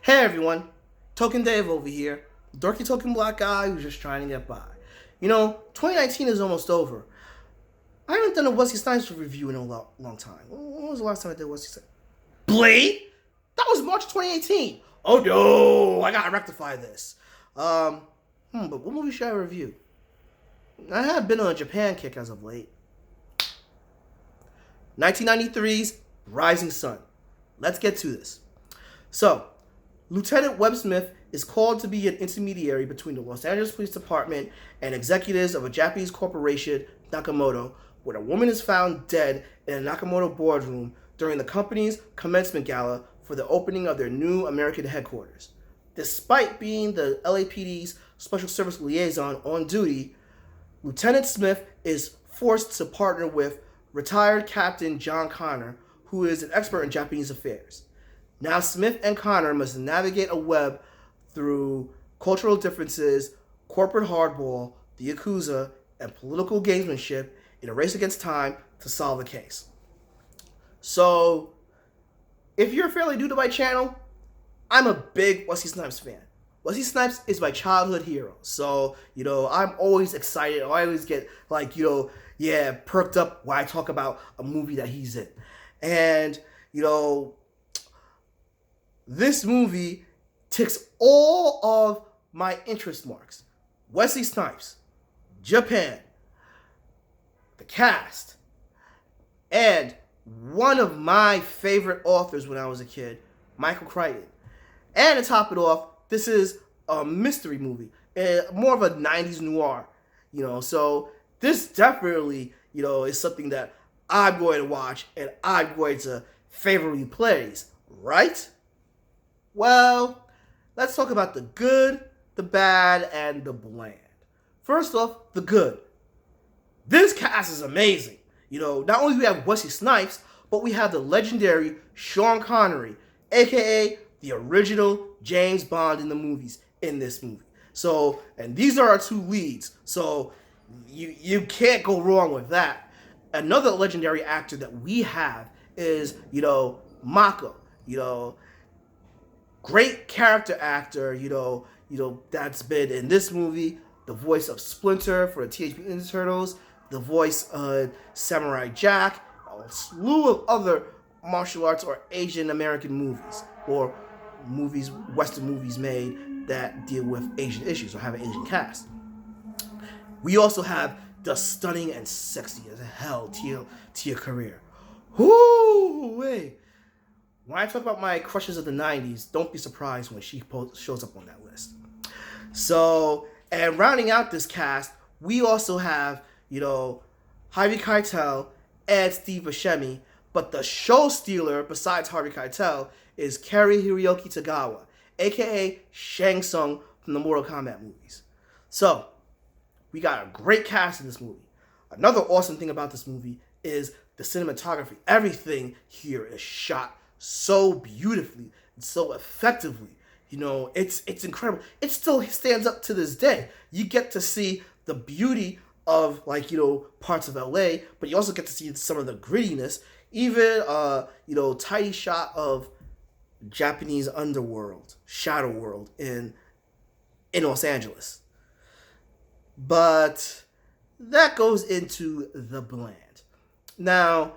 Hey everyone, Token Dave over here, dorky token black guy who's just trying to get by. 2019 is almost over. I haven't done a Wesley Snipes review in a long time. When was the last time I did Wesley Snipes? Blade? That was March 2018. Oh no, I gotta rectify this. But what movie should I review? I have been on a Japan kick as of late. 1993's Rising Sun. Let's get to this. So, Lieutenant Webb Smith is called to be an intermediary between the Los Angeles Police Department and executives of a Japanese corporation, Nakamoto, where a woman is found dead in a Nakamoto boardroom during the company's commencement gala for the opening of their new American headquarters. Despite being the LAPD's Special Service Liaison on duty, Lieutenant Smith is forced to partner with retired Captain John Connor, who is an expert in Japanese affairs. Now Smith and Connor must navigate a web through cultural differences, corporate hardball, the Yakuza, and political gamesmanship in a race against time to solve the case. So, if you're fairly new to my channel, I'm a big Wesley Snipes fan. Wesley Snipes is my childhood hero. So, I'm always excited. I always get perked up when I talk about a movie that he's in. And, this movie ticks all of my interest marks. Wesley Snipes, Japan, the cast, and one of my favorite authors when I was a kid, Michael Crichton. And to top it off, this is a mystery movie, more of a 90s noir, so this definitely, is something that I'm going to watch and I'm going to favorably praise, right? Well, let's talk about the good, the bad, and the bland. First off, the good. This cast is amazing. Not only do we have Wesley Snipes, but we have the legendary Sean Connery, aka the original James Bond in the movies, in this movie. So, and these are our two leads. So, you can't go wrong with that. Another legendary actor that we have is, Mako. Great character actor, that's been in this movie, the voice of Splinter for the Teenage Mutant Ninja Turtles, the voice of Samurai Jack, a slew of other martial arts or Asian American movies, or movies, Western movies made that deal with Asian issues or have an Asian cast. We also have the stunning and sexy as hell Tia Carrere. Whoo-wee! When I talk about my crushes of the 90s, don't be surprised when she shows up on that list. So, and rounding out this cast, we also have, Harvey Keitel and Steve Buscemi, but the show stealer besides Harvey Keitel is Cary Hiroyuki Tagawa, aka Shang Tsung from the Mortal Kombat movies. So, we got a great cast in this movie. Another awesome thing about this movie is the cinematography. Everything here is shot so beautifully and so effectively. It's incredible. It still stands up to this day. You get to see the beauty of parts of LA, but you also get to see some of the grittiness. Even tidy shot of Japanese underworld, shadow world in Los Angeles. But that goes into the bland. Now,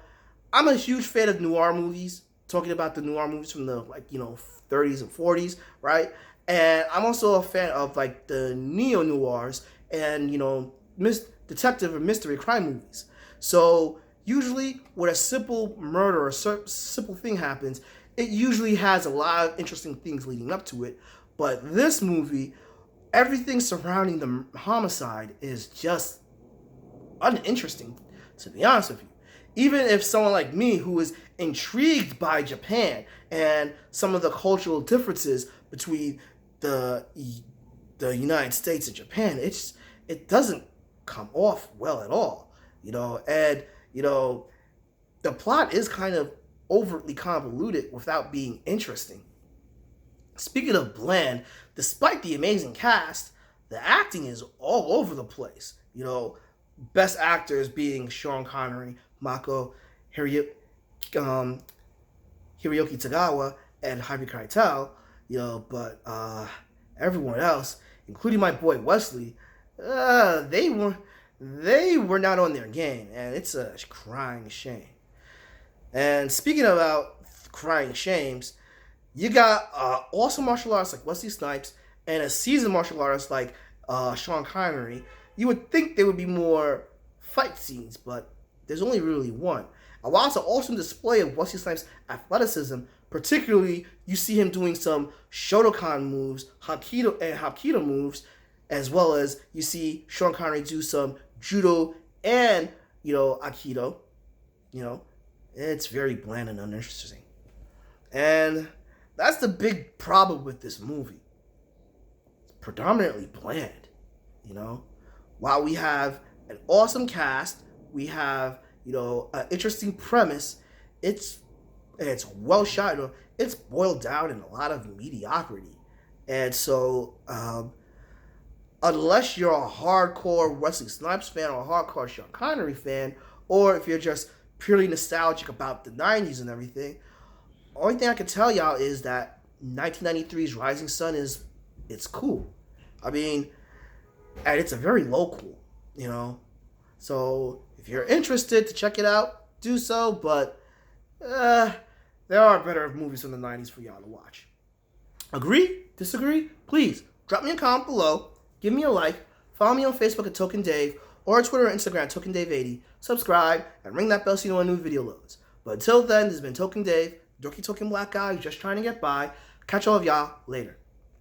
I'm a huge fan of noir movies, talking about the noir movies from the 30s and 40s, right? And I'm also a fan of the neo-noirs and detective or mystery crime movies. So usually when a simple murder or simple thing happens, it usually has a lot of interesting things leading up to it. But this movie, everything surrounding the homicide is just uninteresting, to be honest with you. Even if someone like me, who is intrigued by Japan and some of the cultural differences between the United States and Japan, it doesn't come off well at all, and the plot is kind of overtly convoluted without being interesting. Speaking of bland, despite the amazing cast, the acting is all over the place. Best actors being Sean Connery, Mako, Hiroyuki Tagawa, and Harvey Keitel. but everyone else, including my boy Wesley, they were not on their game, and it's a crying shame. And speaking about crying shames, you got awesome martial artists like Wesley Snipes and a seasoned martial artist like Sean Connery. You would think there would be more fight scenes, but there's only really one. And while it's an awesome display of Wesley Snipes' athleticism, particularly you see him doing some Shotokan moves, Hapkido moves, as well as you see Sean Connery do some Judo and, Aikido. It's very bland and uninteresting. And that's the big problem with this movie. It's predominantly bland, While we have an awesome cast, we have, an interesting premise, it's well shot, it's boiled down in a lot of mediocrity. And so, unless you're a hardcore Wesley Snipes fan or a hardcore Sean Connery fan, or if you're just purely nostalgic about the 90s and everything, only thing I can tell y'all is that 1993's Rising Sun it's cool. I mean, and it's a very local, So if you're interested to check it out, do so. But there are better movies from the 90s for y'all to watch. Agree? Disagree? Please drop me a comment below. Give me a like. Follow me on Facebook at Token Dave or Twitter or Instagram at Token Dave 80. Subscribe and ring that bell so you know when a new video loads. But until then, this has been Token Dave, dorky token black guy who's just trying to get by. Catch all of y'all later.